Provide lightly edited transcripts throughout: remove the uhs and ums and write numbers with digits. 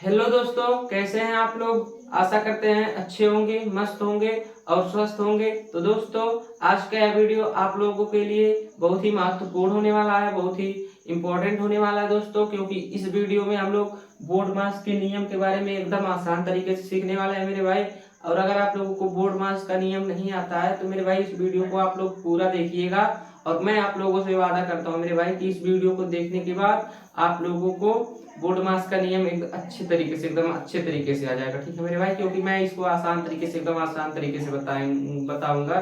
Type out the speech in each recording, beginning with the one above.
Hello दोस्तों, कैसे हैं आप लोग। आशा करते हैं अच्छे होंगे, मस्त होंगे और स्वस्थ होंगे। तो दोस्तों, आज का यह वीडियो आप लोगों के लिए बहुत ही महत्वपूर्ण होने वाला है, बहुत ही इम्पोर्टेंट होने वाला है दोस्तों, क्योंकि इस वीडियो में हम लोग बोर्ड मास के नियम के बारे में एकदम आसान तरीके से सीखने वाले हैं मेरे भाई। और अगर आप लोगों को बोर्ड मास का नियम नहीं आता है तो मेरे भाई इस वीडियो को आप लोग पूरा देखिएगा। और मैं आप लोगों से वादा करता हूँ मेरे भाई कि इस वीडियो को देखने के बाद आप लोगों को बोर्ड मास का नियम एक अच्छे तरीके से, एकदम अच्छे तरीके से आ जाएगा। ठीक है मेरे भाई, क्योंकि मैं इसको आसान तरीके से, एकदम आसान तरीके से बताऊंगा।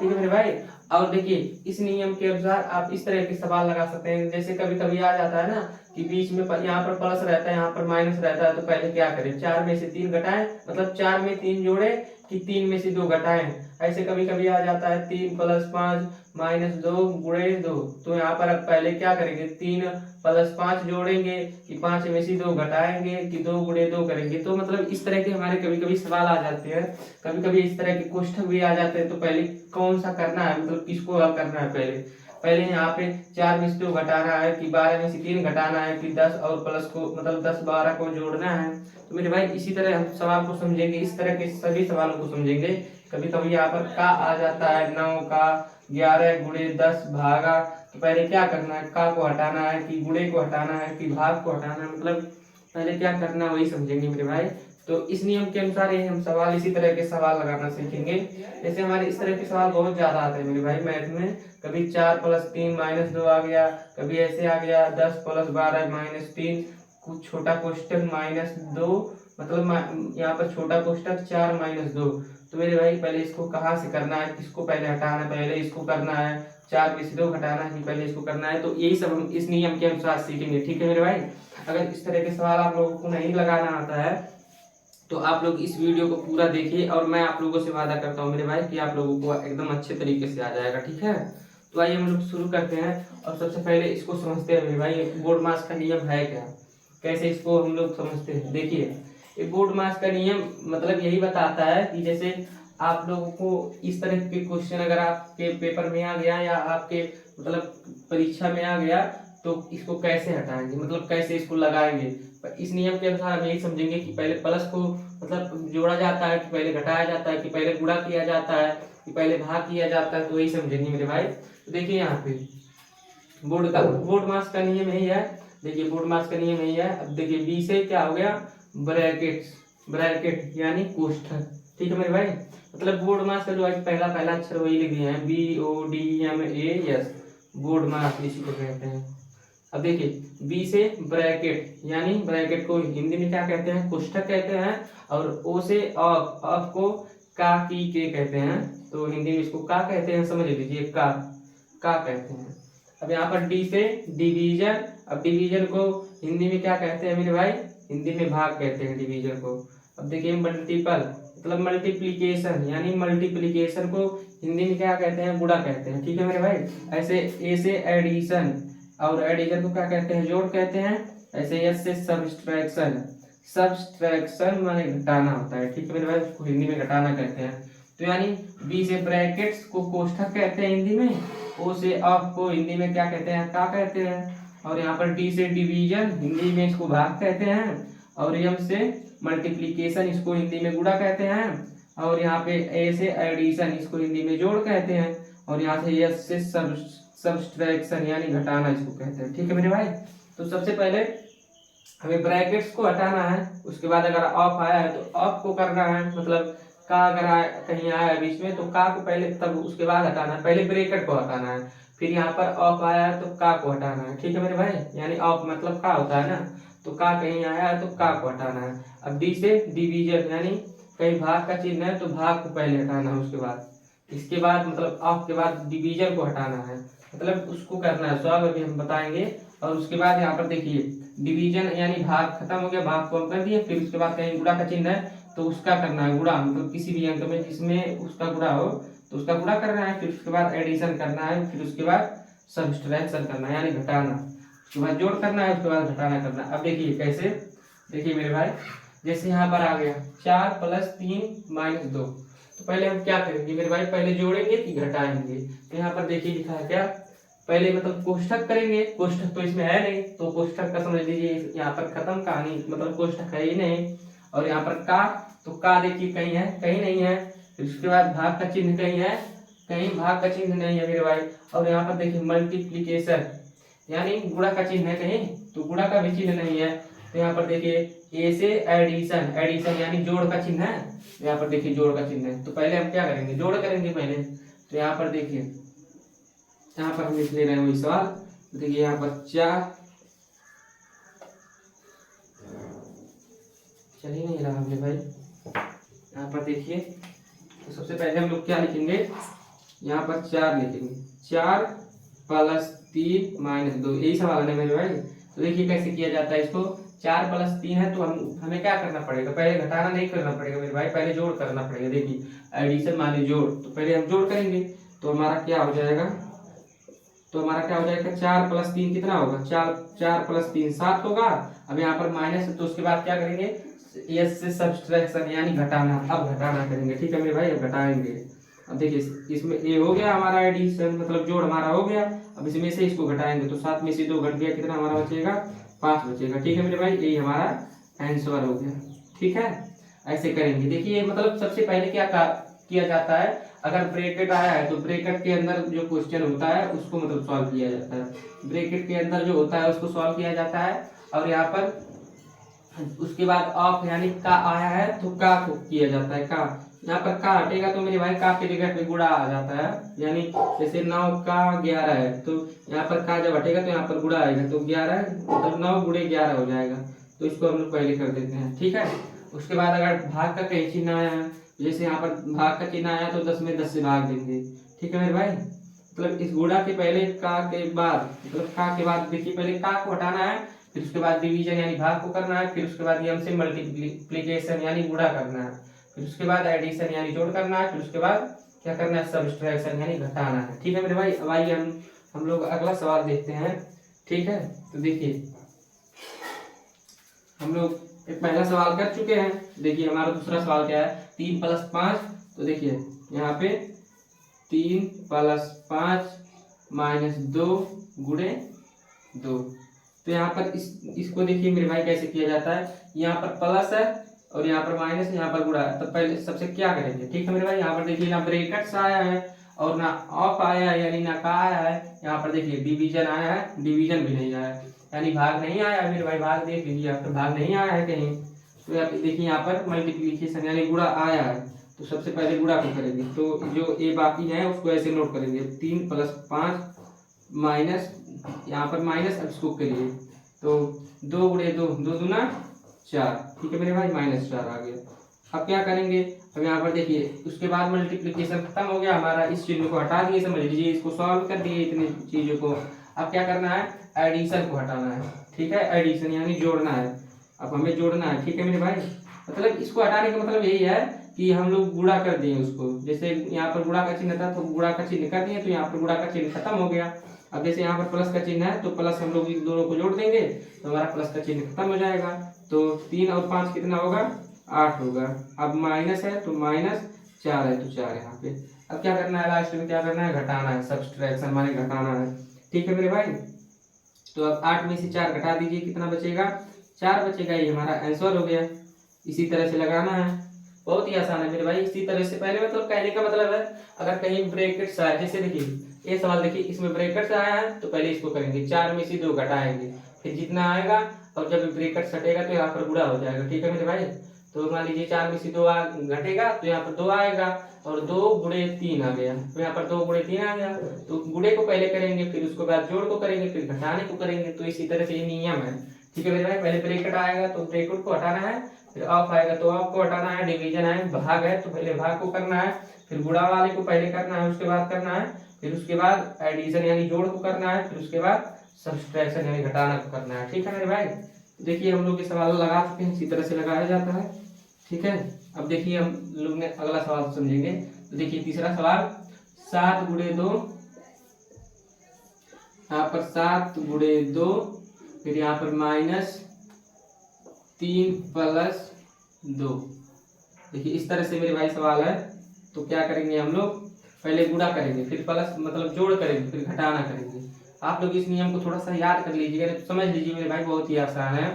ठीक है मेरे भाई। और देखिए, इस नियम के अनुसार आप इस तरह के सवाल लगा सकते हैं। जैसे कभी कभी आ जाता है ना कि बीच में यहाँ पर प्लस रहता है, यहाँ पर माइनस रहता है, तो पहले क्या करें, 4 में से 3 घटाएं, मतलब 4 में 3 जोड़े कि 3 में से 2 घटाएं। ऐसे कभी कभी आ जाता है 3 + 5 - 2 × 2, तो यहाँ पर अब पहले क्या करेंगे, 3 + 5 जोड़ेंगे कि 5 में से 2 घटाएंगे कि 2 × 2 करेंगे। तो मतलब इस तरह के हमारे कभी कभी सवाल आ जाते हैं, कभी कभी इस तरह के क्वेश्चन भी आ जाते हैं। तो पहले कौन सा करना है, मतलब किसको हल करना है, पहले पहले यहाँ पे 4 में से 2 घटाना है कि 12 में से 3 घटाना है कि 10 और प्लस को, मतलब 10 12 को जोड़ना है। तो मेरे भाई इसी तरह हम सवाल को समझेंगे, इस तरह के सभी सवालों को समझेंगे। कभी कभी यहाँ पर का आ जाता है, 9 का 11 × 10 भागा, तो पहले क्या करना है, का को हटाना है कि गुणे को हटाना है कि भाग को हटाना है, मतलब पहले क्या करना है वही समझेंगे मेरे भाई। तो इस नियम के अनुसार ही हम सवाल, इसी तरह के सवाल लगाना सीखेंगे। जैसे हमारे इस तरह के सवाल बहुत ज्यादा आते हैं मेरे भाई मैथ में। कभी 4 + 3 - 2 आ गया, कभी ऐसे आ गया 10 + 12 - 3, कुछ छोटा कोष्टक -2, मतलब यहाँ पर छोटा कोष्टक 4 - 2। तो मेरे भाई पहले इसको कहाँ से करना है, किसको पहले हटाना है, पहले इसको करना है, 4 में से 2 घटाना है कि पहले इसको करना है। तो यही सब हम इस नियम के अनुसार सीखेंगे। ठीक है मेरे भाई। अगर इस तरह के सवाल आप लोगों को नहीं लगाना आता है तो आप लोग इस वीडियो को पूरा देखिए, और मैं आप लोगों से वादा करता हूँ मेरे भाई कि आप लोगों को एकदम अच्छे तरीके से आ जाएगा। ठीक है, तो आइए हम लोग शुरू करते हैं। और सबसे पहले इसको समझते हैं मेरे भाई, बोर्ड मास का नियम है क्या, कैसे इसको हम लोग समझते हैं। देखिए, ये बोर्ड मास का नियम मतलब यही बताता है कि जैसे आप लोगों को इस तरह के क्वेश्चन अगर आपके पेपर में आ गया या आपके मतलब परीक्षा में आ गया, तो इसको कैसे हटाएंगे, मतलब कैसे इसको लगाएंगे। पर इस नियम के अनुसार हम यही समझेंगे कि पहले प्लस को मतलब जोड़ा जाता है कि पहले घटाया जाता है कि पहले गुणा किया जाता है कि पहले भाग किया जाता है। तो यही समझेंगे मेरे भाई। तो देखिए यहाँ पे बोर्ड मास का नियम यही है। देखिए बोर्ड मास का नियम यही है। अब देखिए बी से क्या हो गया, ब्रैकेट, ब्रैकेट यानी कोष्ठक। ठीक है मेरे भाई, मतलब बोर्ड मास का जो है पहला पहला अक्षर वही लिख दिए हैं, BODMAS, बोर्ड मास इसी को कहते हैं। अब देखिए बी से ब्रैकेट, यानी ब्रैकेट को हिंदी में क्या कहते हैं, कोष्ठक कहते हैं। और ओ से ऑफ, ऑफ को का की के कहते हैं। तो हिंदी में इसको का कहते हैं, समझ लीजिए, का कहते हैं। अब यहाँ पर डी से डिवीजन। अब डिवीजन को हिंदी में क्या कहते हैं मेरे भाई, हिंदी में भाग कहते हैं डिवीजन को। अब देखिए मल्टीपल, मतलब मल्टीप्लीकेशन, यानी मल्टीप्लीकेशन को हिंदी में क्या कहते हैं, गुणा कहते हैं। ठीक है मेरे भाई। ऐसे ए से एडिशन, और एडिशन को क्या कहते हैं, जोड़ कहते हैं। ऐसे एस से सब्सट्रैक्शन, सब्सट्रैक्शन माने घटाना होता है। ठीक है मेरे भाई, उसको हिंदी में घटाना कहते हैं। तो यानी बी से ब्रैकेट्स को कोष्ठक कहते हैं हिंदी में, ओ से ऑफ को हिंदी में क्या कहते हैं, का कहते हैं। और यहाँ पर डी से डिवीजन, हिंदी में इसको भाग कहते हैं। और एम से मल्टीप्लीकेशन, इसको हिंदी में गुणा कहते हैं। और यहाँ पे ए से एडिशन, इसको हिंदी में जोड़ कहते हैं। और यहाँ से एस से सब्सट्रैक्शन यानी घटाना इसको कहते हैं। ठीक है मेरे भाई। तो सबसे पहले हमें ब्रैकेट्स को हटाना है, उसके बाद अगर ऑफ आया है तो ऑफ को करना है, मतलब का अगर कहीं आया है बीच में तो का को पहले, तब उसके बाद हटाना है, पहले ब्रैकेट को हटाना है, फिर यहाँ पर ऑफ आया है तो का को हटाना है। ठीक है मेरे भाई, यानी ऑफ मतलब का होता है ना, तो का कहीं आया है तो का को हटाना है। अब डी से डिवीजन, यानी कहीं भाग का चिन्ह है तो भाग को पहले हटाना है, उसके बाद इसके बाद मतलब ऑफ के बाद डिवीजन को हटाना है, मतलब उसको करना है, सॉल्व अभी हम बताएंगे। और उसके बाद यहाँ पर देखिए डिवीजन यानी भाग खत्म हो गया, भाग को हम कर दिए, फिर उसके बाद कहीं गुणा का चिन्ह है तो उसका करना है गुणा, मतलब किसी भी अंक में जिसमें उसका गुणा हो तो उसका गुणा करना है। फिर उसके बाद एडिशन करना है, फिर उसके बाद सब्सट्रैक्शन करना है यानी घटाना, उसके बाद जोड़ करना है, उसके बाद घटाना करना है। अब देखिए कैसे, देखिए मेरे भाई, जैसे यहाँ पर आ गया 4 + 3 - 2, तो पहले हम क्या करेंगे मेरे भाई, पहले जोड़ेंगे कि घटाएंगे। तो यहाँ पर देखिए लिखा है क्या, पहले मतलब कोष्ठक करेंगे, कोष्ठक तो इसमें है नहीं तो कोष्ठक का समझ लीजिए यहाँ पर खत्म कहानी, मतलब कोष्ठक है ही नहीं। और यहाँ पर का, तो का देखिए कहीं है, कहीं नहीं है। फिर उसके बाद भाग का चिन्ह कहीं है, कहीं भाग का चिन्ह नहीं है मेरे भाई। और यहाँ पर देखिए मल्टीप्लीकेशन यानी गुणा का चिन्ह है कहीं, तो गुणा का भी चिन्ह नहीं है। तो यहाँ पर देखिए ए से एडिशन, एडिशन यानी जोड़ का चिन्ह है। यहाँ पर देखिए जोड़ का चिन्ह है, तो पहले हम क्या करेंगे, जोड़ करेंगे पहले। तो यहाँ पर देखिए, यहाँ पर हम लिख ले रहे हैं वही सवाल। तो देखिए यहाँ पर 4 चल ही नहीं रहा हमने भाई। यहाँ पर देखिए, तो सबसे पहले हम लोग क्या लिखेंगे, यहाँ पर 4 लिखेंगे, 4 + 3 - 2, यही सवाल है ना मेरे भाई। तो देखिए कैसे किया जाता है इसको, 4 + 3 है तो हमें क्या करना पड़ेगा, पहले घटाना नहीं करना पड़ेगा मेरे भाई, पहले जोड़ करना पड़ेगा। देखिए एडिशन माने जोड़, तो पहले हम जोड़ करेंगे तो हमारा क्या हो जाएगा, तो हमारा क्या हो जाएगा, 4 + 3 कितना होगा, 4 + 3 7 होगा। अब यहाँ पर माइनस है तो उसके बाद क्या करेंगे, एस से सब्सट्रैक्शन यानी घटाना, अब घटाना करेंगे। ठीक है मेरे भाई, अब घटाएंगे। अब देखिए इसमें ए हो गया हमारा एडिशन, मतलब जोड़ हमारा हो गया। अब इसमें से इसको घटाएंगे तो 7 में से 2 घट गया, कितना हमारा बचेगा, 5 बचेगा। ठीक है मेरे भाई, यही हमारा आंसर हो गया। ठीक है, ऐसे करेंगे। देखिए मतलब सबसे पहले क्या किया जाता है, अगर ब्रैकेट आया है तो ब्रैकेट के अंदर जो क्वेश्चन होता है उसको मतलब सॉल्व किया जाता है, ब्रैकेट के अंदर जो होता है उसको सॉल्व किया जाता है। और यहाँ पर उसके बाद ऑफ यानी का आया है तो का को किया जाता है, का यहाँ पर का हटेगा तो मेरे भाई का की जगह पे गुणा आ जाता है। यानी जैसे 9 का 11 है तो यहाँ पर का जब हटेगा तो यहाँ पर गुणा आएगा, तो 11 मतलब 9 × 11 हो जाएगा। तो इसको हम लोग पहले कर देते हैं। ठीक है, उसके बाद अगर भाग का कहीं चिन्ह आया है, जैसे यहाँ पर भाग का चिन्ह आया तो 10 में 10 से भाग देंगे। ठीक है मेरे भाई, मतलब इस गुणा के पहले का के बाद, मतलब का के बाद देखिए पहले का को हटाना है, फिर उसके बाद डिवीजन यानी भाग को करना है, फिर उसके बाद यम से मल्टीप्लिकेशन यानी गुणा करना है, फिर उसके बाद एडिशन यानी जोड़ करना है, फिर उसके बाद क्या करना है, सब्सट्रैक्शन यानी घटाना है। ठीक है मेरे भाई, अब आइए हम लोग अगला सवाल देखते हैं। ठीक है, तो देखिए हम लोग एक पहला सवाल कर चुके हैं। देखिए हमारा दूसरा सवाल क्या है, 3 + 5। तो देखिए यहाँ पे 3 + 5 - 2 × 2। तो यहाँ पर इसको देखिए मेरे भाई कैसे किया जाता है, यहाँ पर प्लस है और यहाँ पर माइनस, यहाँ पर गुणा है। तो पहले सबसे क्या करेंगे, ठीक है मेरे भाई, यहाँ पर देखिए ना ब्रैकेट्स आया है और ना ऑफ आया है यानी ना का आया है। यहाँ पर देखिए डिवीजन आया है, डिवीजन भी नहीं आया है, यानी भाग नहीं आया है मेरे भाई, भाग देख लीजिए यहाँ पर भाग नहीं आया है कहीं। तो यहाँ पे देखिए यहाँ पर मल्टीप्लिकेशन यानी गुणा आया है, तो सबसे पहले गुणा को करेंगे। तो जो ए बाकी है उसको ऐसे नोट करेंगे, 3 + 5 माइनस, यहाँ पर माइनस, अब इसको करिए तो 2 × 2 2 दूना 4। ठीक है मेरे भाई, -4 आ गया। अब क्या करेंगे, अब यहाँ पर देखिए उसके बाद मल्टीप्लिकेशन खत्म हो गया हमारा, इस चिन्ह को हटा दिए, समझ लीजिए इसको सॉल्व कर दिए इतनी चीजों को। अब क्या करना है, एडिशन को हटाना है। ठीक है, एडिशन यानी जोड़ना है, अब हमें जोड़ना है। ठीक है मेरे भाई, मतलब इसको हटाने का मतलब यही है कि हम लोग गुणा कर दिए उसको, जैसे यहाँ पर गुणा का चिन्ह था तो गुणा का चिन्ह कर दिए, तो यहाँ पर गुणा का चिन्ह खत्म हो गया। अब जैसे यहाँ पर प्लस का चिन्ह है तो प्लस हम लोग इन दोनों को जोड़ देंगे तो हमारा प्लस का चिन्ह खत्म हो जाएगा। तो 3 और 5 कितना होगा, 8 होगा। अब माइनस है तो -4 है तो 4 यहाँ पे। अब क्या करना है, लास्ट में क्या करना है, घटाना है, सब्सट्रैक्शन माने घटाना है। ठीक है मेरे भाई, तो अब 8 में से 4 घटा दीजिए, कितना बचेगा, 4 बचेगा, ये हमारा आंसर हो गया। इसी तरह से लगाना है, बहुत ही आसान है मेरे भाई। इसी तरह से पहले मतलब कहने का मतलब है, अगर कहीं ब्रैकेट्स आए, जैसे देखिए ये सवाल देखिए इसमें ब्रैकेट्स आया है तो पहले इसको करेंगे, 4 में से 2 घटाएंगे, फिर जितना आएगा और जब ब्रैकेट्स हटेगा तो यहाँ पर गुणा हो जाएगा। ठीक है मेरे भाई, तो मान लीजिए 4 में से 2 घटेगा तो यहाँ पर 2 आएगा और 2 × 3 आ गया, तो यहाँ पर 2 × 3 आ गया। तो गुणे को पहले करेंगे, फिर उसके बाद जोड़ को करेंगे, फिर घटाने को करेंगे। तो इसी तरह से ये नियम है। ठीक है मेरे भाई, पहले ब्रैकेट आएगा तो ब्रैकेट को हटाना है, फिर ऑफ आएगा तो ऑफ को हटाना है, डिवीजन है, भाग है तो पहले भाग को करना है, फिर गुणा वाले को पहले करना है, उसके बाद करना है, फिर उसके बाद एडिशन यानी जोड़ को करना है, फिर उसके बाद सब्सट्रैक्शन यानी घटाना को करना है। ठीक है मेरे भाई, देखिए हम लोग ये सवाल लगा चुके हैं, इसी तरह से लगाया जाता है। ठीक है, अब देखिए हम लोग ने अगला सवाल समझेंगे। तो देखिए तीसरा सवाल, 7 × 2, यहाँ पर 7 × 2, फिर यहाँ पर -3 + 2। देखिए इस तरह से मेरे भाई सवाल है। तो क्या करेंगे हम लोग, पहले गुणा करेंगे, फिर प्लस मतलब जोड़ करेंगे, फिर घटाना करेंगे। आप लोग इस नियम को थोड़ा सा याद कर लीजिएगा, तो समझ लीजिए मेरे भाई बहुत ही आसान है।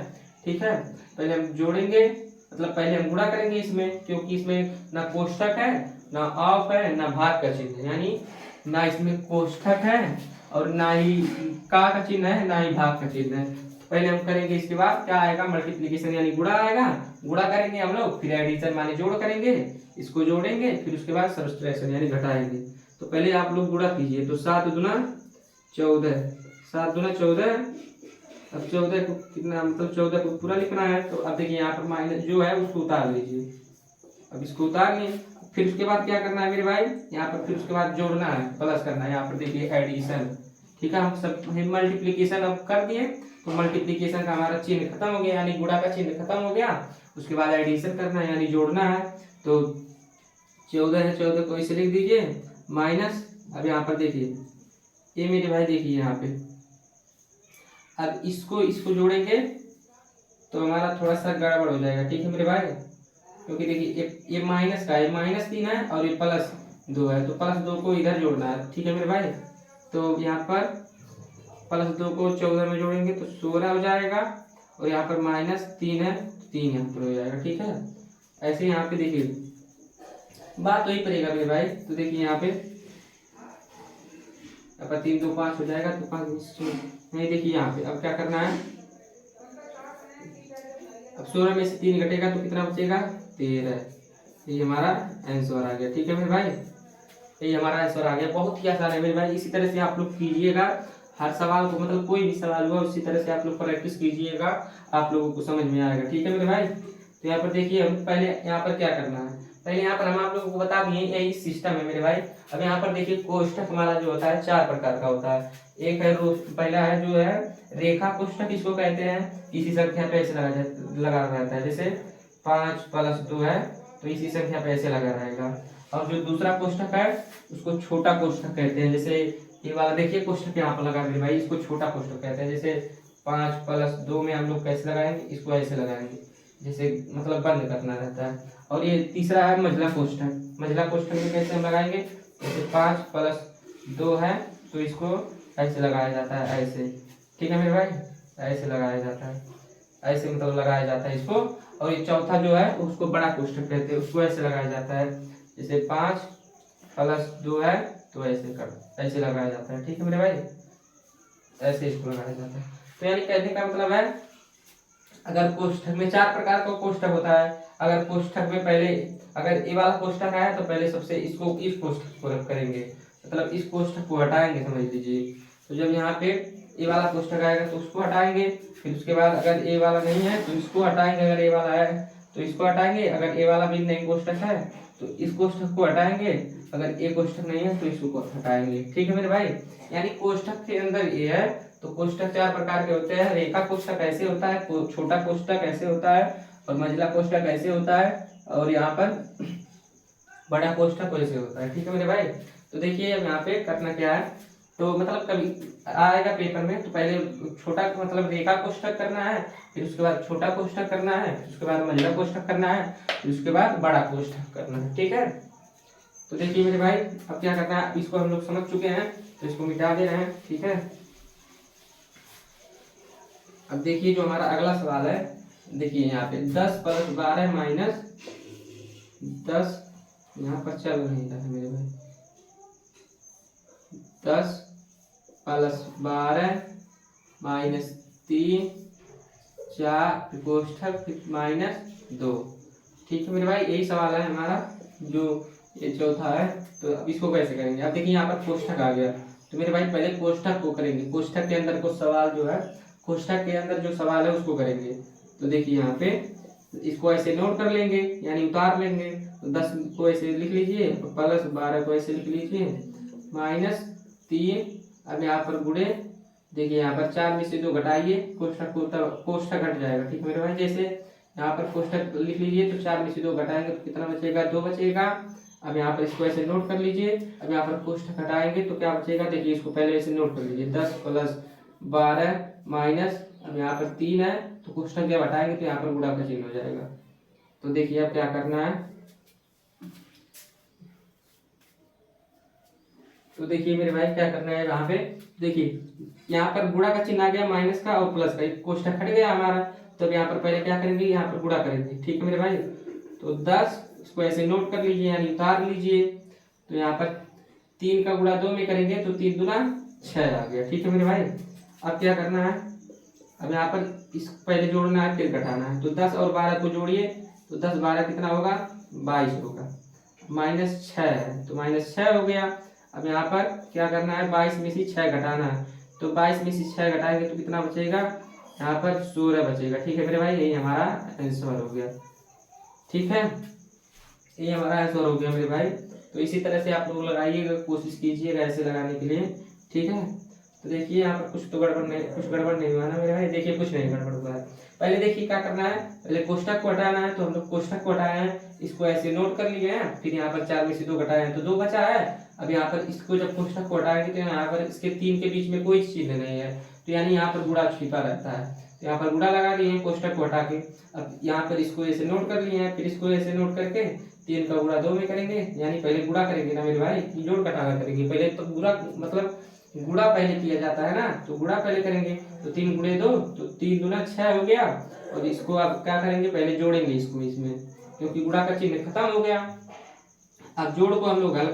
ठीक है, पहले हम जोड़ेंगे, मतलब पहले हम गुणा करेंगे इसमें, क्योंकि इसमें ना कोष्ठक है, ना ऑफ है, ना भाग का चिन्ह है, यानी ना इसमें कोष्ठक है और ना ही का चिन्ह है, ना ही भाग का चिन्ह है। पहले हम करेंगे, इसके बाद क्या आएगा, मल्टीप्लीकेशन यानी गुणा आएगा, गुणा करेंगे हम लोग, फिर एडिशन माने जोड़ करेंगे, इसको जोड़ेंगे, फिर उसके बाद सब्ट्रैक्शन यानी घटाएंगे। तो पहले आप लोग गुणा कीजिए, तो 7 दूना 14, 7 दूना 14। अब 14 को कितना, मतलब 14 को पूरा लिखना है, तो अब देखिए यहाँ पर माइनस जो है उसको उतार लीजिए। अब इसको उतार लिए, फिर उसके बाद क्या करना है मेरे भाई, यहाँ पर फिर उसके बाद जोड़ना है, प्लस करना है, यहाँ पर देखिए एडिशन। ठीक है, हम सब मल्टीप्लीकेशन अब कर दिए, तो मल्टीप्लीकेशन का हमारा चिन्ह खत्म हो गया, यानी गुणा का चिन्ह खत्म हो गया। उसके बाद एडिशन करना है यानी जोड़ना है, तो 14 है, 14 को इसे लिख दीजिए माइनस। अब यहाँ पर देखिए ये मेरे भाई देखिए यहाँ पे, अब इसको जोड़ेंगे तो हमारा थोड़ा सा गड़बड़ हो जाएगा। ठीक है मेरे भाई, क्योंकि देखिए ये माइनस का है, -3 है और ये +2 है, तो +2 को इधर जोड़ना है। ठीक है मेरे भाई, तो यहाँ पर +2 को 14 में जोड़ेंगे तो 16 हो जाएगा, और यहाँ पर -3 है, 3 यहाँ पर हो जाएगा। ठीक है, ऐसे यहाँ पे देखिए बात वही पड़ेगा मेरे भाई। तो देखिए यहाँ पे 3 2 5 हो जाएगा, तो 5 नहीं, देखिए यहाँ पे अब क्या करना है, अब 16 में से 3 घटेगा तो कितना बचेगा, 13। ये हमारा आंसर आ गया। ठीक है मेरे भाई, ये हमारा आंसर आ गया। बहुत ही आसान है मेरे भाई, इसी तरह से आप लोग कीजिएगा हर सवाल को, मतलब कोई भी सवाल हुआ उसी तरह से आप लोग प्रैक्टिस कीजिएगा, आप लोगों को समझ में आएगा। ठीक है मेरे भाई, तो यहाँ पर देखिए हम पहले यहाँ पर क्या करना है, पहले यहाँ पर हम आप लोगों को बता दिए यही सिस्टम है मेरे भाई। अब यहाँ पर देखिए कोष्ठक हमारा जो होता है 4 प्रकार का होता है। एक है पहला है जो है रेखा कोष्ठक, इसको कहते हैं, इसी संख्या पे ऐसे लगा रहता है, जैसे 5 + 2 है तो इसी संख्या पे ऐसे लगा रहेगा। और जो दूसरा कोष्ठक है उसको छोटा कोष्ठक कहते हैं, जैसे ये वाला देखिए कोष्ठक यहाँ पर लगा मेरे भाई, इसको छोटा कोष्ठक कहते हैं। जैसे 5 + 2 में हम लोग कैसे लगाएंगे, इसको ऐसे लगाएंगे, जैसे मतलब बंद करना रहता है। और ये तीसरा है मंझला कोष्ठक, मंझला कोष्ठक में कैसे हम लगाएंगे, जैसे 5 + 2 है तो इसको ऐसे लगाया जाता है, ऐसे। ठीक है मेरे भाई, ऐसे लगाया जाता है, ऐसे मतलब लगाया जाता है इसको। और ये चौथा जो है उसको बड़ा कोष्ठक कहते हैं, उसको ऐसे लगाया जाता है, जैसे 5 + 2 है तो ऐसे लगाया जाता है। ठीक है मेरे भाई, ऐसे इसको लगाया जाता है। तो यानी कहने का मतलब है, अगर कोष्ठक में 4 प्रकार का कोष्ठक होता है, अगर कोष्ठक में पहले अगर ये वाला कोष्ठक आया तो पहले सबसे इसको इस कोष्ठक को रख करेंगे, मतलब इस कोष्ठक को हटाएंगे, समझ लीजिए। तो जब यहाँ पे ये वाला कोष्ठक आएगा तो उसको हटाएंगे, फिर उसके बाद अगर ये वाला नहीं है तो इसको हटाएंगे, अगर ये वाला है तो इसको हटाएंगे, अगर ये वाला भी नहीं कोष्ठक है तो इस कोष्ठक को हटाएंगे, अगर ये कोष्ठक नहीं है तो इसको हटाएंगे। ठीक है मेरे भाई, यानी कोष्ठक के अंदर ये है। तो कोष्ठक 4 प्रकार के होते हैं, रेखा कोष्ठक ऐसे होता है, छोटा कोष्ठक ऐसे होता है, और मंझला कोष्ठक ऐसे होता है, और यहाँ पर बड़ा कोष्ठक ऐसे होता है। ठीक है मेरे भाई, तो देखिए अब यहाँ पे करना क्या है, तो मतलब कभी आएगा पेपर में तो पहले छोटा मतलब रेखा कोष्ठक करना है, फिर उसके बाद छोटा कोष्ठक करना है, फिर उसके बाद मंझला कोष्ठक करना है, फिर उसके बाद बड़ा कोष्ठक करना है। ठीक है, तो देखिए मेरे भाई अब क्या करना है, इसको हम लोग समझ चुके हैं तो इसको मिटा दे रहे हैं। ठीक है, अब देखिए जो हमारा अगला सवाल है, देखिए यहाँ पे 10 + 12 - 10, यहाँ पर चल नहीं रहा है मेरे भाई, 10 + 12 - 3 4 कोष्ठक -2। ठीक है मेरे भाई, यही सवाल है हमारा, जो ये चौथा है। तो अब इसको कैसे करेंगे, अब देखिए यहाँ पर कोष्ठक आ गया, तो मेरे भाई पहले कोष्ठक को करेंगे, कोष्ठक के अंदर को सवाल जो है, कोष्ठक के अंदर जो सवाल है उसको करेंगे। तो देखिए यहाँ पे इसको ऐसे नोट कर लेंगे, यानी उतार लेंगे, तो 10 को ऐसे लिख लीजिए, +12 को ऐसे लिख लीजिए, -3। अब यहाँ पर गुणे, देखिए यहाँ पर 4 में से 2 घटाइए, कोष्ठक को कोष्ठक घट जाएगा। ठीक है मेरे भाई, जैसे यहाँ पर कोष्ठक लिख लीजिए तो 4 में से 2 घटाएंगे तो कितना बचेगा, 2 बचेगा। अब यहाँ पर इसको ऐसे नोट कर लीजिए, अब यहाँ पर कोष्ठक हटाएंगे तो क्या बचेगा, देखिए इसको पहले ऐसे नोट कर लीजिए, 10 + 12 माइनस, अब यहाँ पर 3 है तो कोष्ठक जब हटाएंगे तो यहाँ पर गुणा का चिन्ह हो जाएगा। तो देखिए अब क्या करना है, तो देखिए मेरे भाई क्या करना है, यहाँ पे देखिए यहाँ पर गुणा का चिन्ह आ गया माइनस का और प्लस का, एक कोष्ठक हट गया हमारा। तो अब यहाँ पर पहले क्या करेंगे, यहाँ पर गुणा करेंगे। ठीक है मेरे भाई, तो 10 इसको ऐसे नोट कर लीजिए यानी उतार लीजिए। तो यहाँ पर 3 का गुणा 2 में करेंगे तो 3 दूना 6 आ गया। ठीक है मेरे भाई, अब क्या करना है, अब यहाँ पर इस पहले जोड़ना है फिर घटाना है। तो 10 और 12 को जोड़िए तो 10 12 कितना होगा, 22 होगा। -6 है तो -6 हो गया। अब यहाँ पर क्या करना है, 22 में से 6 घटाना है। तो 22 में से 6 घटाएंगे तो कितना बचेगा, यहाँ पर 16 बचेगा। ठीक है मेरे भाई, यही हमारा आंसर हो गया। ठीक है, ये हमारा आंसर हो गया मेरे भाई। तो इसी तरह से आप लोग लगाइएगा, कोशिश कीजिएगा ऐसे लगाने के लिए। ठीक है, तो देखिए यहाँ पर कुछ गड़बड़ नहीं हुआ ना मेरे भाई। देखिए कुछ नहीं गड़बड़ हुआ है। पहले देखिए क्या करना है, पहले कोष्ठक को हटाना है। तो हम लोग कोष्ठक को हटाए हैं, इसको ऐसे नोट कर लिए हैं। फिर यहाँ पर 4 में से 2 घटाए हैं तो 2 बचा है। अब यहाँ पर इसको जब कोष्ठक को हटाएंगे तो यहाँ पर इसके 3 के बीच में कोई चिन्ह नहीं है, तो यानी यहाँ पर गुणा छिपा रहता है। तो यहाँ पर गुणा लगा लिए हैं कोष्ठक को हटा के। अब यहाँ पर इसको ऐसे नोट कर लिए हैं, फिर इसको ऐसे नोट करके 3 का गुणा 2 में करेंगे, यानी पहले गुणा करेंगे ना मेरे भाई, जोड़ घटाना करेंगे। पहले तो गुणा मतलब गुणा पहले किया जाता है ना, तो गुणा पहले करेंगे। तो 3 गुणे 2 तो 3 दूना 6 हो गया। और इसको अब क्या करेंगे, पहले जोड़ेंगे इसको इसमें, क्योंकि गुणा का चिन्ह खत्म हो गया। अब जोड़ को हम लोग हल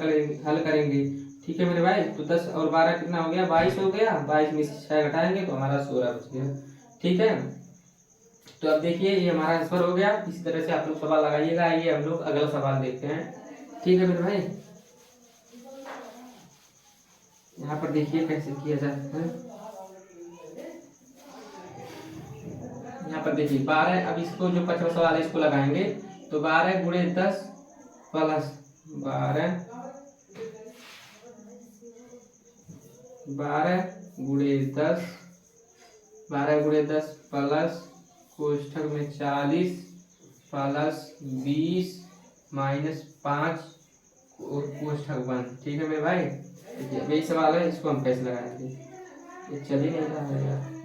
करेंगे। ठीक है मेरे भाई, तो 10 और 12 कितना हो गया, 22 हो गया। 22 में से 6 घटाएंगे तो हमारा 16 बच गया। ठीक है, तो अब देखिए ये हमारा आंसर हो गया। इस तरह से आप लोग सवाल लगाइएगा। आइए हम लोग अगला सवाल देखते हैं। ठीक है मेरे भाई, यहाँ पर देखिए कैसे किया जाता है। यहाँ पर देखिए 12, अब इसको जो 5वां सवाल है इसको लगाएंगे। तो 12 गुणे 10 प्लस 12 गुणे 10 प्लस कोष्ठक में 40 प्लस 20 -5 कोष्ठक 1। ठीक है मेरे भाई, यही सवाल है, इसको हम कैसे लगाएंगे, ये चल ही नहीं रहा है यार।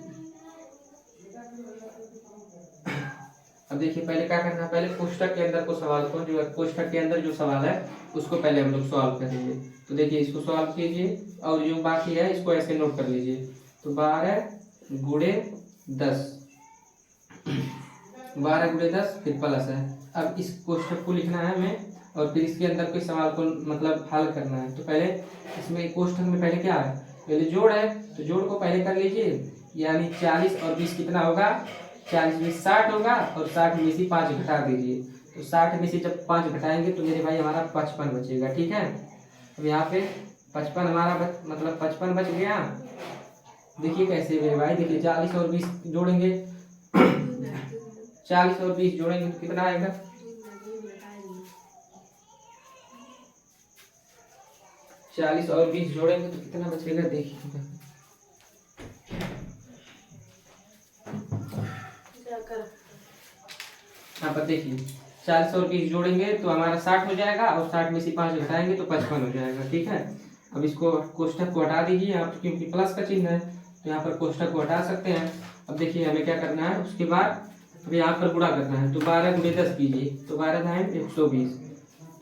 अब देखिए पहले क्या करना है, पहले कोष्ठक के अंदर को सवाल को जो कोष्ठक के अंदर जो सवाल है उसको पहले हम लोग सॉल्व करेंगे। तो देखिए इसको सॉल्व कीजिए और जो बाकी है इसको ऐसे नोट कर लीजिए। तो 12 गुणे 10 फिर प्लस है। अब इस कोष्ठक को लिखना है हमें और फिर इसके अंदर कोई सवाल को मतलब हल करना है। तो पहले इसमें कोष्ठक में पहले क्या है, पहले जोड़ है, तो जोड़ को पहले कर लीजिए। यानी 40 और 20 कितना होगा, 40 में 60 होगा और 60 में से 5 घटा दीजिए। तो 60 में से जब 5 घटाएंगे तो मेरे भाई हमारा 55 बचेगा। ठीक है, अब यहाँ पे 55 हमारा मतलब 55 बच गया। देखिए कैसे मेरे भाई, देखिए 40 और 20 जोड़ेंगे 40 और 20 जोड़ेंगे तो कितना आएगा, 40 और 20 जोड़ेंगे तो कितना बचेगा, देखिए यहाँ पर देखिए 40 और 20 जोड़ेंगे तो हमारा 60 हो जाएगा और 60 में से 5 घटाएंगे तो 55 हो जाएगा। ठीक है, अब इसको कोष्ठक को हटा दीजिए यहाँ पर, क्योंकि प्लस का चिन्ह है तो यहाँ पर कोष्ठक को हटा सकते हैं। अब देखिए हमें क्या करना है, उसके बाद अब यहाँ पर गुणा करना है। तो 12 गुणे 10 कीजिए, तो 12 है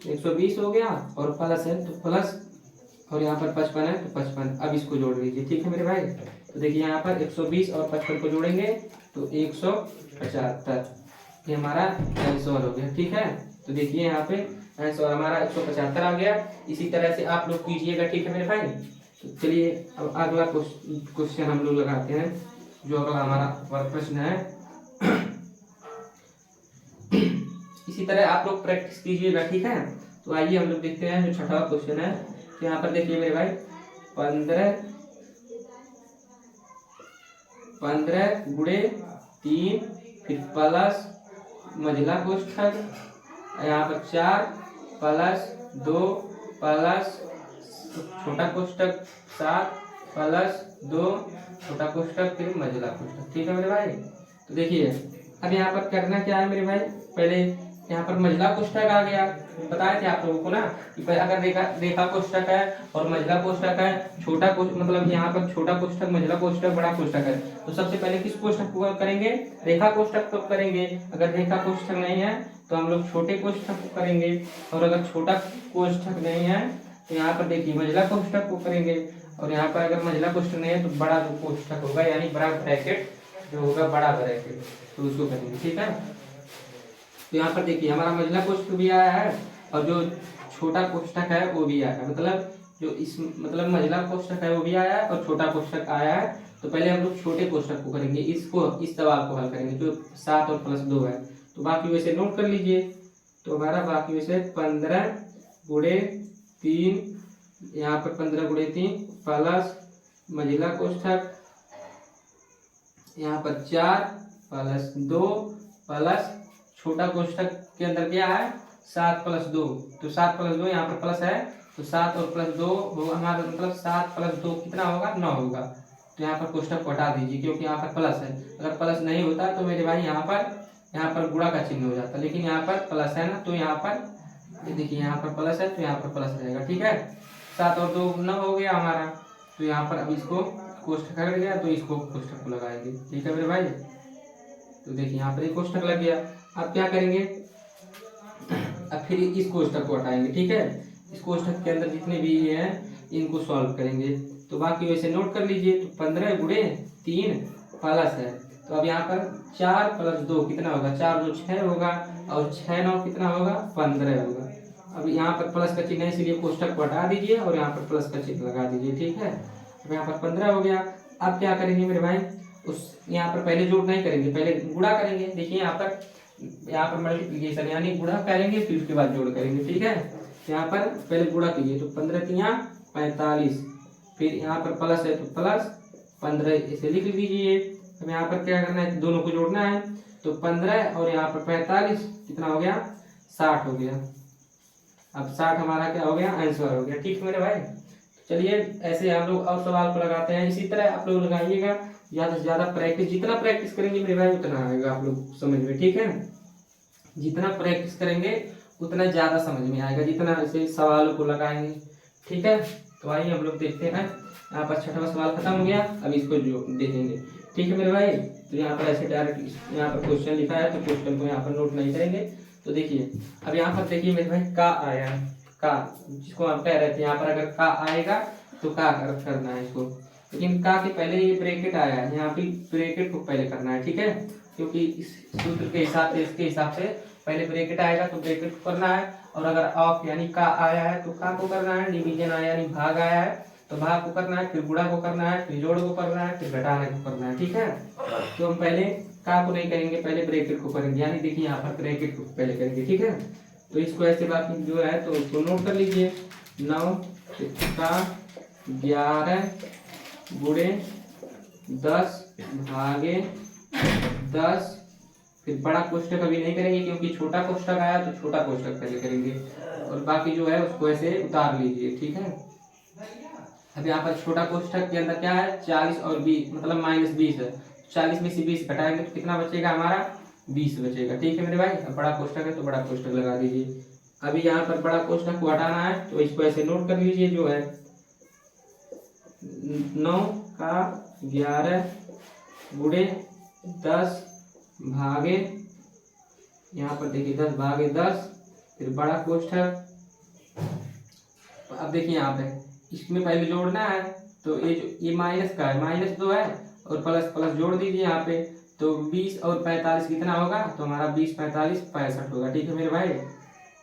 120 हो गया और प्लस है तो प्लस, और यहाँ पर 55 है तो 55। अब इसको जोड़ लीजिए। ठीक है मेरे भाई, तो देखिए यहाँ पर 120 और 55 को जोड़ेंगे तो 175, ये हमारा आंसर हो गया। ठीक है, तो देखिए यहाँ पे आंसर हमारा 175 आ गया। इसी तरह से आप लोग कीजिएगा। ठीक है मेरे भाई, तो चलिए अब अगला क्वेश्चन हम लोग लगाते हैं। जो अगला हमारा प्रश्न है इसी तरह आप लोग प्रैक्टिस कीजिएगा। ठीक है, तो आइए हम लोग देखते हैं जो छठा क्वेश्चन है। तो यहाँ पर देखिए मेरे भाई 15 गुणे 3 फिर प्लस मझला कोष्ठक, यहाँ पर 4 प्लस 2 प्लस छोटा कोष्ठक 7 प्लस 2 छोटा कोष्ठक फिर मझला कोष्ठक। ठीक है मेरे भाई, तो देखिए अब यहाँ पर करना क्या है मेरे भाई, पहले यहाँ पर मझला कोष्ठक आ गया। बताए थे आप लोगों को ना कि अगर रेखा कोष्ठक है और मझला कोष्ठक है, छोटा मतलब यहाँ पर छोटा कोष्ठक, मझला कोष्ठक, बड़ा कोष्ठक है, तो सबसे पहले किस कोष्ठक को करेंगे, रेखा कोष्ठक को करेंगे। अगर रेखा कोष्ठक नहीं है तो हम लोग छोटे कोष्ठक को करेंगे, और अगर छोटा कोष्ठक नहीं है तो यहाँ पर देखिए मझला कोष्ठक को करेंगे, और यहाँ पर अगर मंझला कोष्ठक नहीं है तो बड़ा जो कोष्ठक होगा यानी बड़ा ब्रैकेट जो होगा बड़ा ब्रैकेट, तो उसको करेंगे। ठीक है, तो यहाँ पर देखिए हमारा मंझला कोष्ठक भी आया है और जो छोटा कोष्ठक है वो भी आया है, मतलब जो इस मतलब मंझला कोष्ठक है वो भी आया है और छोटा कोष्ठक आया है। तो पहले हम लोग छोटे कोष्ठक को करेंगे, इसको इस सवाल को हल करेंगे जो 7 और प्लस 2 है। तो बाकी वैसे नोट कर लीजिए। तो हमारा बाकी वैसे 15 गुणे 3, यहाँ पर 15 गुणे 3 प्लस मंझला कोष्ठक यहाँ पर 4 प्लस 2 प्लस छोटा कोष्ठक के अंदर क्या है 7 प्लस 2, तो 7 प्लस 2 यहाँ पर प्लस है, तो 7 और प्लस 2 होगा हमारा मतलब 7 प्लस 2 कितना होगा 9 होगा। तो यहाँ पर कोष्ठक को हटा दीजिए क्योंकि यहाँ पर प्लस है, अगर प्लस नहीं होता तो मेरे भाई यहाँ पर गुणा का चिन्ह हो जाता, लेकिन यहाँ पर प्लस है ना, तो यहाँ पर देखिए यहाँ पर प्लस है तो यहाँ पर प्लस रहेगा। ठीक है, 7 और 2 9 हो गया हमारा, तो यहाँ पर अब इसको कोष्ठक हट गया तो इसको कोष्ठक को लगाएंगे। ठीक है मेरे भाई, तो देखिए यहाँ पर एक कोष्ठक लग गया। अब क्या करेंगे, अब फिर इस कोष्ठक को हटाएंगे। ठीक है, इस कोष्ठक के अंदर जितने भी ये हैं इनको सॉल्व करेंगे। तो बाकी वैसे नोट कर लीजिए। तो 15 गुणे 3 प्लस है, तो अब यहाँ पर 4 प्लस 2 कितना होगा 4 2 6 होगा और 6 9 कितना होगा 15 होगा। अब यहाँ पर प्लस का चिन्ह है इसलिए कोष्ठक को हटा दीजिए और यहाँ पर प्लस का चिन्ह लगा दीजिए। ठीक है, अब यहाँ पर 15 हो गया। अब क्या करेंगे मेरे भाई, उस यहाँ पर पहले जोड़ नहीं करेंगे, पहले गुणा करेंगे। देखिए यहाँ पर मल्टीप्लिकेशन यानी गुणा करेंगे फिर उसके बाद जोड़ करेंगे। ठीक है, यहाँ पर पहले गुणा कीजिए, तो 15 तिया 45, फिर यहाँ पर प्लस है तो प्लस 15 इसे लिख लीजिए। अब यहाँ पर क्या करना है, दोनों को जोड़ना है, तो 15 और यहाँ पर 45 कितना हो गया 60 हो गया। अब 60 हमारा क्या हो गया आंसर हो गया। ठीक है मेरे भाई, चलिए ऐसे हम लोग और सवाल को लगाते हैं, इसी तरह आप लोग लगाइएगा। ज़्यादा से ज़्यादा प्रैक्टिस, जितना प्रैक्टिस करेंगे मेरे भाई उतना आएगा आप लोग समझ में। ठीक है, जितना प्रैक्टिस करेंगे उतना ज़्यादा समझ में आएगा, जितना ऐसे सवालों को लगाएंगे। ठीक है, तो आइए हम लोग देखते हैं। यहाँ पर 6वां सवाल खत्म हो गया, अब इसको जो देखेंगे। ठीक है मेरे भाई, तो यहाँ पर ऐसे डायरेक्ट यहाँ पर क्वेश्चन लिखा है तो क्वेश्चन को यहाँ पर नोट नहीं करेंगे। तो देखिए अब यहाँ पर देखिए मेरे भाई का आया है, का जिसको हम कह रहे थे, यहाँ पर अगर का आएगा तो का करना है इसको, लेकिन का के पहले ये ब्रैकेट आया है, यहाँ पे ब्रैकेट को पहले करना है। ठीक है, क्योंकि इस सूत्र के हिसाब से इसके हिसाब से पहले ब्रैकेट आएगा तो ब्रैकेट को करना है, और अगर ऑफ यानी का आया है तो का को करना है, डिवीजन आया यानी भाग आया है तो भाग को करना है, फिर गुणा को करना है, फिर जोड़ को करना है, फिर घटाने को करना है। ठीक है, तो हम पहले का को नहीं करेंगे, पहले ब्रैकेट को करेंगे, यानी देखिए यहाँ पर ब्रैकेट को पहले करेंगे। ठीक है, तो इसको ऐसे बाकी जो है तो उसको नोट कर लीजिए। 9 का 11 गुणे 10 भागे 10, फिर बड़ा कोष्ठक अभी नहीं करेंगे क्योंकि छोटा कोष्ठक आया तो छोटा कोष्ठक पहले करेंगे, और बाकी जो है उसको ऐसे उतार लीजिए। ठीक है, अब यहाँ पर छोटा कोष्ठक के अंदर क्या है 40 और 20 मतलब -20 है, 40 में से 20 घटाएंगे तो कितना बचेगा हमारा 20 बचेगा। ठीक है मेरे भाई, अब बड़ा कोष्ठक है तो बड़ा कोष्ठक लगा दीजिए। अभी यहाँ पर बड़ा कोष्ठक को हटाना है तो इसको ऐसे नोट कर लीजिए, जो है 9 का 11 गुणे 10 भागे, यहाँ पर देखिए 10 भागे 10, फिर बड़ा कोष्ठक। अब देखिए यहाँ पे इसमें पहले जोड़ना है, तो ये माइनस का है, -2 है और प्लस प्लस जोड़ दीजिए यहाँ पे, तो 20 और 45 कितना होगा, तो हमारा 20 45 65 होगा। ठीक है मेरे भाई,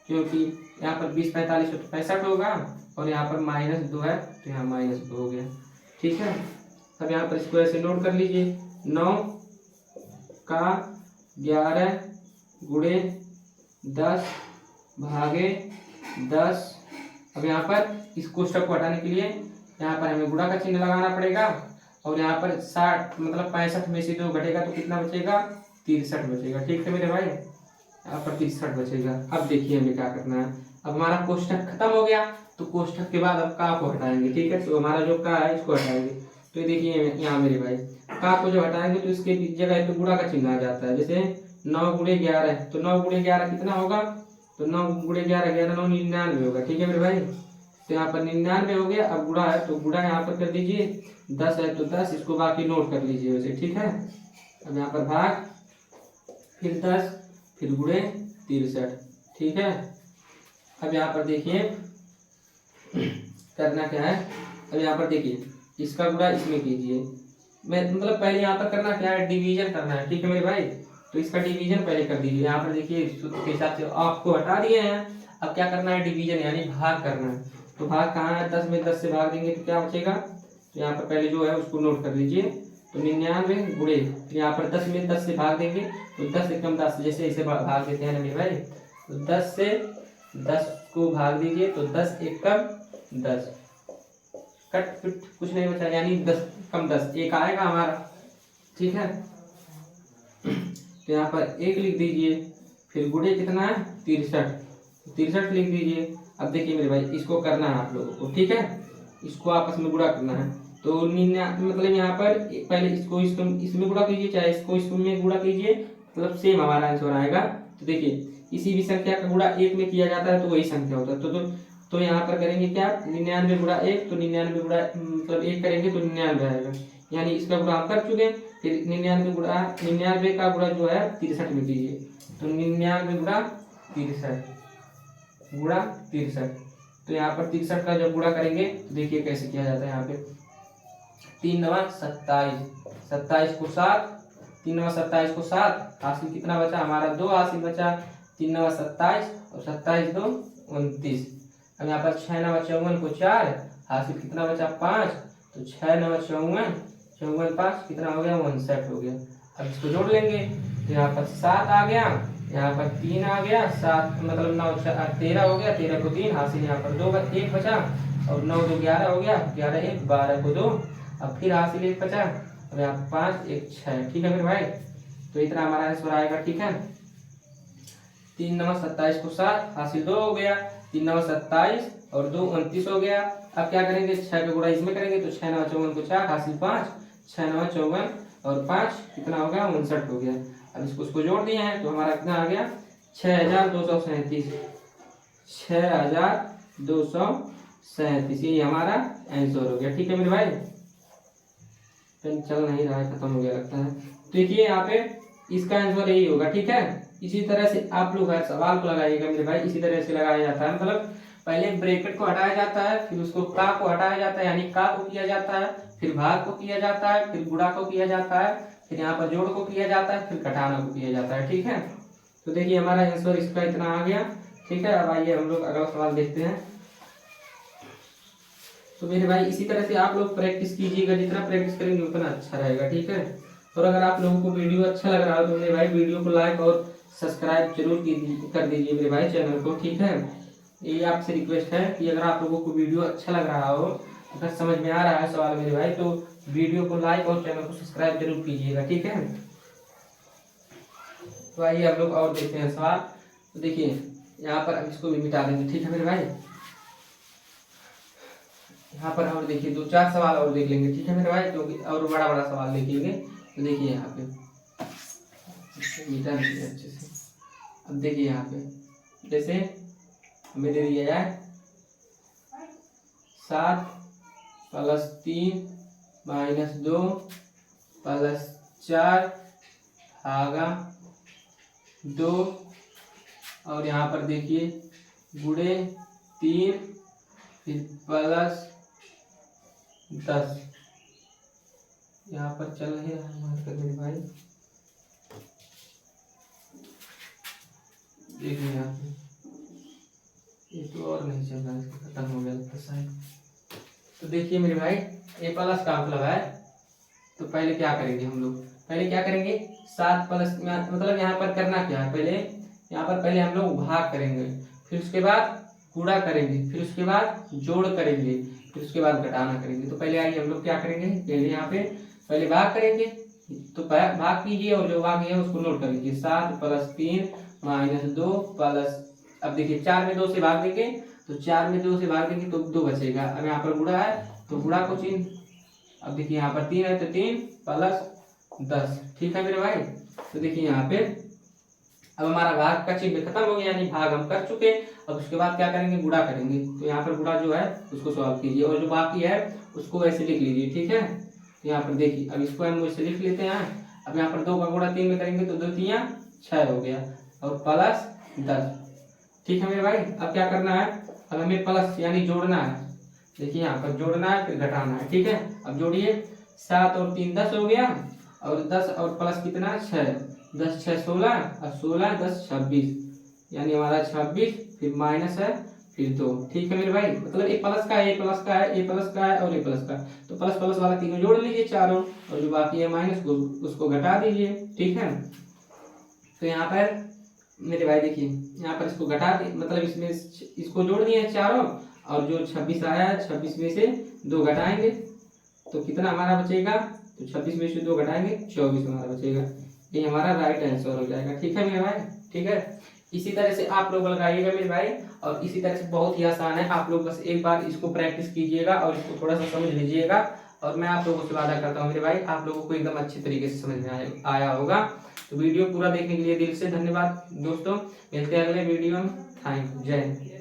क्योंकि यहाँ पर 20 45 तो 65 होगा और यहाँ पर -2 है तो यहाँ -2 हो गया। ठीक है, अब यहाँ पर इसको ऐसे नोट कर लीजिए। 9 का 11 गुणे 10 भागे 10। अब यहाँ पर इस कोष्ठक को हटाने के लिए यहाँ पर हमें गुणा का चिन्ह लगाना पड़ेगा, और यहाँ पर 60 मतलब 65 में से 2 घटेगा तो कितना बचेगा 63 बचेगा। ठीक है मेरे भाई, यहाँ पर 63 बचेगा। अब देखिए हमें क्या करना है, अब हमारा कोष्ठक खत्म हो गया तो कोष्ठक के बाद अब का को हटाएंगे। ठीक है, तो हमारा जो का है इसको हटाएंगे, तो देखिए यहाँ मेरे भाई का को जब हटाएंगे तो इसके जगह पे गुणा का चिन्ह आ जाता है। जैसे 9 गुणे 11 है तो 9 गुणे 11 कितना होगा, तो 9 गुणे 11 11 9 99 होगा। ठीक है मेरे भाई, तो यहाँ पर 99 हो गया। अब गुणा है तो गुणा यहाँ पर कर दीजिए, 10 है तो 10, इसको बाकी नोट कर लीजिए वैसे। ठीक है, अब यहाँ पर भाग, फिर 10, फिर गुणे 63। ठीक है, अब यहाँ पर देखिए करना क्या है, अब यहाँ पर देखिए इसका गुणा इसमें कीजिए। मैं मतलब पहले यहाँ पर करना क्या है, डिवीजन करना है, ठीक है मेरे भाई। तो इसका डिवीजन पहले कर दीजिए। यहाँ पर देखिए सूत्र के हिसाब से आपको हटा दिए हैं। अब क्या करना है, डिवीजन यानी भाग करना है। तो भाग कहाँ है, 10 में 10 से भाग देंगे तो क्या बचेगा। तो यहाँ पर पहले जो है उसको नोट कर लीजिए। तो 99 गुणे, यहाँ पर 10 में 10 से भाग देंगे तो 10 एकम 10, जैसे इसे भाग देते हैं ना मेरे भाई। तो 10 से 10 को भाग दीजिए तो 10 एकम 10, कट पिट कुछ नहीं बचा, यानी 10 कम 10 एक आएगा हमारा, ठीक है। तो यहाँ पर 1 लिख दीजिए, फिर गुणे कितना है 63, 63 लिख दीजिए। अब देखिए मेरे भाई इसको करना है आप लोगों को, ठीक है, इसको आपस में गुणा करना है। तो मतलब यहाँ पर पहले इसको इसमें गुणा कीजिए, चाहे इसको इसमें गुणा कीजिए, मतलब सेम हमारा आंसर आएगा। तो देखिए किसी भी संख्या का गुणा 1 में किया जाता है तो वही संख्या होता है। तो यहाँ पर करेंगे क्या, 99 गुणा 1, तो 99 गुणा मतलब 1 करेंगे तो 99 आएगा, यानी इसका गुणा हम कर चुके हैं। फिर 99 गुणा 99 का गुणा जो है 63 में कीजिए। तो 99 गुणा 63 तो यहाँ पर 63 का जब गुणा करेंगे तो देखिए कैसे किया जाता है। यहाँ पे 3 9 27, 27 को 7, 3 9 27 को 7, हासिल कितना बचा हमारा 2 हासिल बचा। 3 9 27 और 27 2 29। अब यहाँ पर 6 9 54 को 4, हासिल कितना बचा 5। तो 6 9 54, 54 5 कितना हो गया 59 हो गया। अब इसको जोड़ लेंगे तो यहाँ पर 7 आ गया, यहाँ पर 3 आ गया, 7 मतलब 9 13 हो गया, 13 को 3 हासिल, यहाँ पर 2 1 बचा, और 9 2 11 हो गया, 11 1 12 को 2, अब फिर हासिल 1 बचा, अब यहाँ 5 1 6, ठीक है मेरे भाई। तो इतना हमारा आंसर आएगा, ठीक है। 3 9 27 को 7, हासिल 2 हो गया, 3 9 27 और 2 29 हो गया। अब क्या करेंगे, 6 का गुणा इसमें करेंगे तो 6 9 54 को 4, हासिल 5, 6 9 54 और 5 कितना हो गया 59 हो गया। अब इसको जोड़ दिए हैं तो हमारा कितना आ गया 6237, 6237, ये हमारा आंसर हो गया, ठीक है मेरे भाई। पेन चल नहीं रहा है, खत्म हो गया लगता है। तो देखिए यहाँ पे इसका आंसर यही होगा, ठीक है। इसी तरह से आप लोग हर सवाल को लगाइएगा मेरे भाई, इसी तरह से लगाया जाता है। मतलब पहले ब्रैकेट को हटाया जाता है, फिर उसको का को हटाया जाता है, यानी का को किया जाता है, फिर भाग को किया जाता है, फिर गुणा को किया जाता है, फिर यहाँ पर जोड़ को किया जाता है, फिर घटाना को किया जाता है, ठीक है। तो देखिए हमारा आंसर इसका इतना आ गया, ठीक है। अब आइए हम लोग अगला सवाल देखते हैं। तो मेरे भाई इसी तरह से आप लोग प्रैक्टिस कीजिएगा, जितना प्रैक्टिस करेंगे उतना अच्छा रहेगा, ठीक है। और अगर आप लोगों को वीडियो अच्छा लग रहा हो तो मेरे भाई वीडियो को लाइक और सब्सक्राइब जरूर कर दीजिए मेरे भाई चैनल को, ठीक है। ये आपसे रिक्वेस्ट है कि अगर आप लोगों को वीडियो अच्छा लग रहा हो, अगर समझ में आ रहा है सवाल मेरे भाई, तो वीडियो को लाइक और चैनल को सब्सक्राइब जरूर कीजिएगा, ठीक है। तो आइए हम लोग और देखते हैं सवाल। तो देखिए यहाँ पर अब इसको भी मिटा देंगे, ठीक है मेरे भाई। यहाँ पर और देखिए 2 4 सवाल और देख लेंगे, ठीक है मेरे भाई, क्योंकि और बड़ा बड़ा सवाल देखेंगे। तो देखिए यहाँ पे मिटा देंगे अच्छे से। अब देखिए यहाँ पे जैसे हमें दे दिया जाए 7 + 3 - 2 + 4 भागा 2, और यहाँ पर देखिए गुणे 3 फिर +10, यहाँ पर चल नहीं रहा है मेरे भाई, देखिए यहाँ पे ये तो और नहीं चल रहा है, इसका खत्म हो गया लगता शायद। तो देखिए मेरे भाई ए प्लस का मतलब है, तो पहले क्या करेंगे हम लोग, पहले क्या करेंगे 7 प्लस मतलब यहाँ पर करना क्या है, पहले हम लोग भाग करेंगे, फिर उसके बाद गुणा करेंगे, फिर उसके बाद जोड़ करेंगे, फिर उसके बाद घटाना करेंगे। तो पहले आइए हम लोग क्या करेंगे, पहले यहाँ पे पहले भाग करेंगे। तो भाग कीजिए और जो भाग है उसको नोट कर लीजिए। 7 + 3 - 2 प्लस, अब देखिए 4 में 2 से भाग देंगे, तो 4 में 2 से भाग देंगे तो 2 बचेगा। अब यहाँ पर गुणा है तो गुणा को चिन्ह, अब देखिए यहाँ पर 3 है तो 3 + 10, ठीक है मेरे भाई। तो देखिए यहाँ पे अब हमारा भाग का चिन्ह खत्म हो गया, यानी भाग हम कर चुके। अब उसके बाद क्या करेंगे, गुणा करेंगे। तो यहाँ पर गुणा जो है उसको सॉल्व कीजिए, और जो बाकी है उसको वैसे लिख लीजिए, ठीक है। तो यहाँ पर देखिए अब इसको हम वैसे लिख लेते हैं। अब यहाँ पर 2 का गुणा 3 में करेंगे तो 2 3 6 हो गया, और +10, ठीक है मेरे भाई। अब क्या करना है, अब हमें प्लस यानी जोड़ना है, देखिए यहाँ पर जोड़ना है फिर घटाना है, ठीक है। अब जोड़िए, 7 और 3 10 हो गया, और 10 और प्लस कितना 6, 10 6 16 और 16 10 26, यानी हमारा 26, फिर माइनस है, फिर 2, ठीक है मेरे भाई। मतलब ए प्लस का है, ए प्लस का है, ए प्लस का है और ए प्लस का है, तो प्लस प्लस वाला तीनों जोड़ लीजिए चारों, और जो बाकी है माइनस को उसको घटा दीजिए, ठीक है। तो यहाँ पर मेरे भाई देखिए, यहाँ पर इसको घटा दी, मतलब इसमें इसको जोड़ दिए चारों, और जो 26 आया है 26 में से 2 घटाएंगे तो कितना हमारा बचेगा, तो 26 में से 2 घटाएंगे 24 हमारा बचेगा। ये हमारा राइट आंसर हो जाएगा, ठीक है मेरे भाई, ठीक है। इसी तरह से आप लोग लगाइएगा मेरे भाई, और इसी तरह से बहुत ही आसान है, आप लोग बस एक बार इसको प्रैक्टिस कीजिएगा और इसको थोड़ा सा समझ लीजिएगा, और मैं आप लोगों से वादा करता हूँ मेरे भाई आप लोगों को एकदम अच्छी तरीके से समझ में आया होगा। तो वीडियो पूरा देखने के लिए दिल से धन्यवाद दोस्तों, मिलते हैं अगले वीडियो में। थैंक यू, जय हिंद।